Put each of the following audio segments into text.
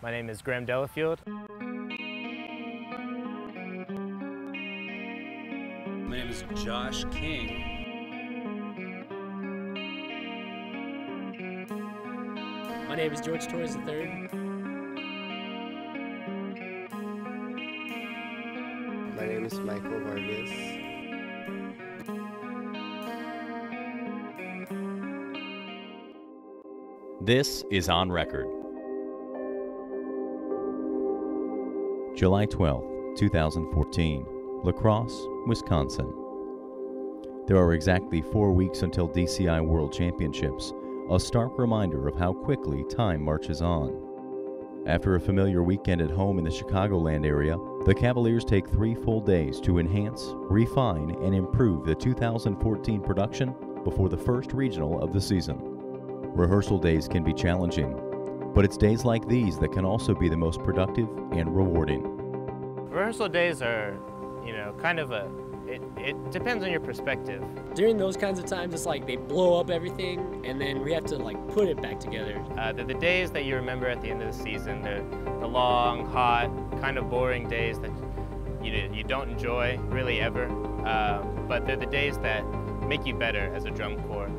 My name is Graham Delafield. My name is Josh King. My name is George Torres III. My name is Michael Vargas. This is On Record. July 12, 2014, La Crosse, Wisconsin. There are exactly 4 weeks until DCI World Championships, a stark reminder of how quickly time marches on. After a familiar weekend at home in the Chicagoland area, the Cavaliers take 3 full days to enhance, refine, and improve the 2014 production before the first regional of the season. Rehearsal days can be challenging, but it's days like these that can also be the most productive and rewarding. Rehearsal days are, kind of it depends on your perspective. During those kinds of times, it's like they blow up everything, and then we have to put it back together. They're the days that you remember at the end of the season. They're the long, hot, kind of boring days that you don't enjoy really ever, but they're the days that make you better as a drum corps.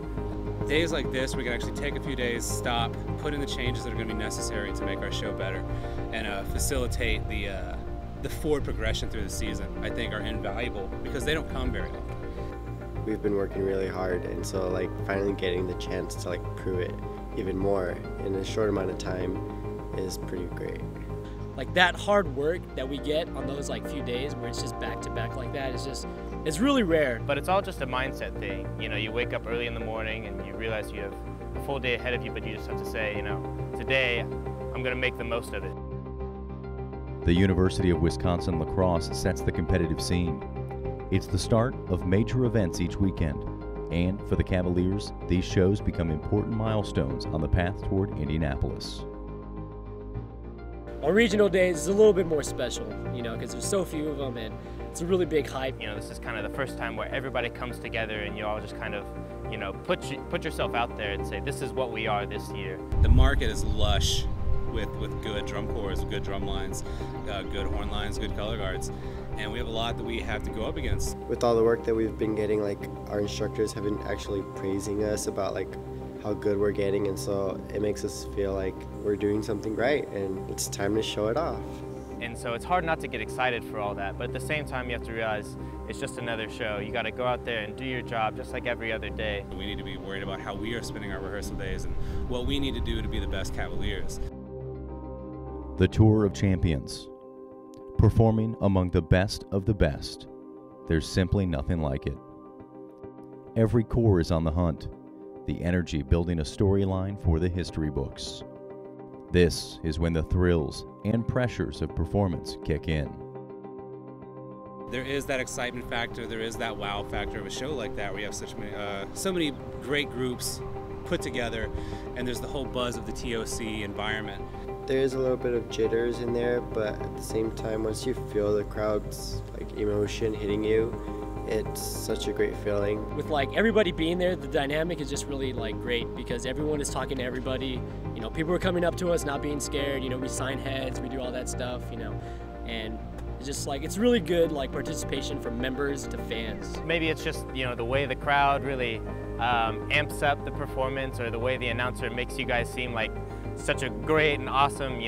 Days like this, we can actually take a few days, stop, put in the changes that are going to be necessary to make our show better, and facilitate the forward progression through the season. I think are invaluable because they don't come very often. We've been working really hard, and so finally getting the chance to prove it even more in a short amount of time is pretty great. That hard work that we get on those few days where it's just back to back like that is it's really rare. But it's all just a mindset thing. You wake up early in the morning and you realize you have a full day ahead of you, but you just have to say, today I'm going to make the most of it. The University of Wisconsin La Crosse sets the competitive scene. It's the start of major events each weekend, and for the Cavaliers, these shows become important milestones on the path toward Indianapolis. On regional days, it's a little bit more special, because there's so few of them, and it's a really big hype. This is kind of the first time where everybody comes together and you all just kind of, put yourself out there and say, this is what we are this year. The market is lush with good drum corps, good drum lines, good horn lines, good color guards, and we have a lot that we have to go up against. With all the work that we've been getting, our instructors have been actually praising us about how good we're getting, and so it makes us feel like we're doing something right, and it's time to show it off. And so it's hard not to get excited for all that, but at the same time you have to realize it's just another show. You got to go out there and do your job just like every other day. We need to be worried about how we are spending our rehearsal days and what we need to do to be the best Cavaliers. The Tour of Champions. Performing among the best of the best. There's simply nothing like it. Every corps is on the hunt, the energy building a storyline for the history books. This is when the thrills and pressures of performance kick in. There is that excitement factor, there is that wow factor of a show like that where you have so many great groups put together, and there's the whole buzz of the TOC environment. There is a little bit of jitters in there, but at the same time, once you feel the crowd's emotion hitting you, it's such a great feeling. With everybody being there, the dynamic is just really great because everyone is talking to everybody. People are coming up to us, not being scared. We sign heads, we do all that stuff. And it's just it's really good participation from members to fans. Maybe it's just the way the crowd really amps up the performance, or the way the announcer makes you guys seem like such a great and awesome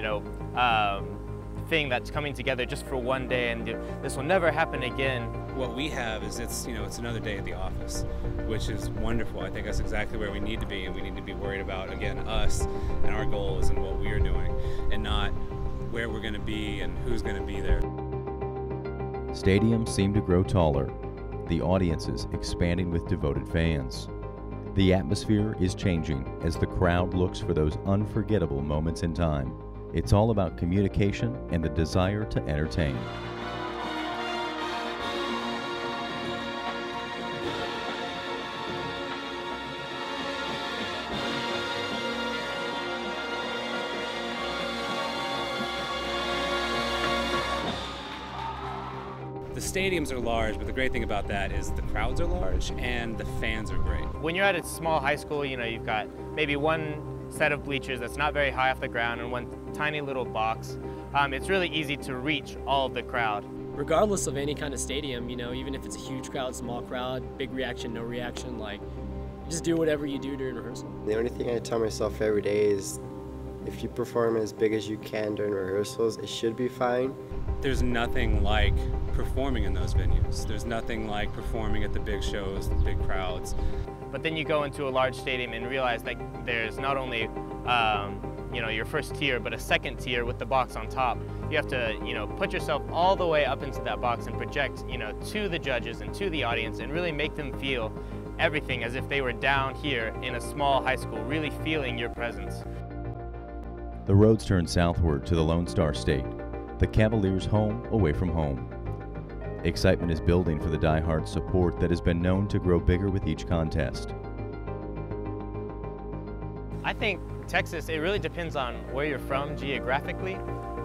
thing that's coming together just for one day, and this will never happen again. What we have is it's another day at the office, which is wonderful. I think that's exactly where we need to be, and we need to be worried about, again, us and our goals and what we are doing, and not where we're going to be and who's going to be there. Stadiums seem to grow taller, the audiences expanding with devoted fans. The atmosphere is changing as the crowd looks for those unforgettable moments in time. It's all about communication and the desire to entertain. The stadiums are large, but the great thing about that is the crowds are large and the fans are great. When you're at a small high school, you've got maybe one set of bleachers that's not very high off the ground and one tiny little box, it's really easy to reach all of the crowd. Regardless of any kind of stadium, you know, even if it's a huge crowd, small crowd, big reaction, no reaction, like, just do whatever you do during rehearsal. The only thing I tell myself every day is if you perform as big as you can during rehearsals, it should be fine. There's nothing like performing in those venues. There's nothing like performing at the big shows, the big crowds. But then you go into a large stadium and realize that there's not only you know, your first tier, but a second tier with the box on top. You have to, you know, put yourself all the way up into that box and project, you know, to the judges and to the audience and really make them feel everything as if they were down here in a small high school, really feeling your presence. The roads turn southward to the Lone Star State, the Cavaliers' home away from home. Excitement is building for the die-hard support that has been known to grow bigger with each contest. I think Texas, it really depends on where you're from geographically.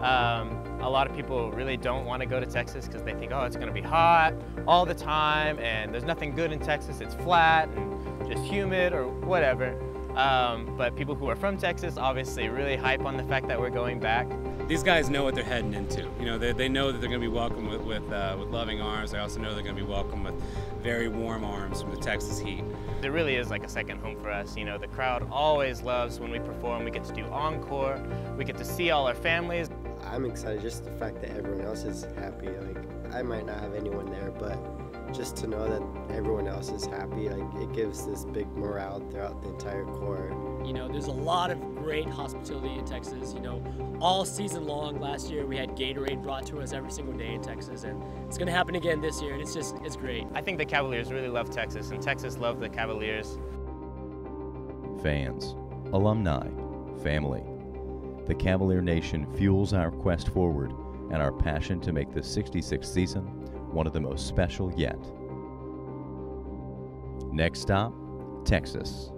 A lot of people really don't want to go to Texas because they think, oh, it's going to be hot all the time and there's nothing good in Texas. It's flat and just humid or whatever. But people who are from Texas obviously really hype on the fact that we're going back. These guys know what they're heading into. You know, they know that they're going to be welcomed with loving arms. They also know they're going to be welcomed with very warm arms from the Texas heat. It really is like a second home for us. You know, the crowd always loves when we perform. We get to do encore. We get to see all our families. I'm excited just the fact that everyone else is happy. Like, I might not have anyone there, but just to know that everyone else is happy, like, it gives this big morale throughout the entire corps. You know, there's a lot of great hospitality in Texas. You know, all season long last year we had Gatorade brought to us every single day in Texas, and it's going to happen again this year, and it's great. I think the Cavaliers really love Texas, and Texas loves the Cavaliers. Fans, alumni, family. The Cavalier Nation fuels our quest forward and our passion to make the 66th season one of the most special yet. Next stop, Texas.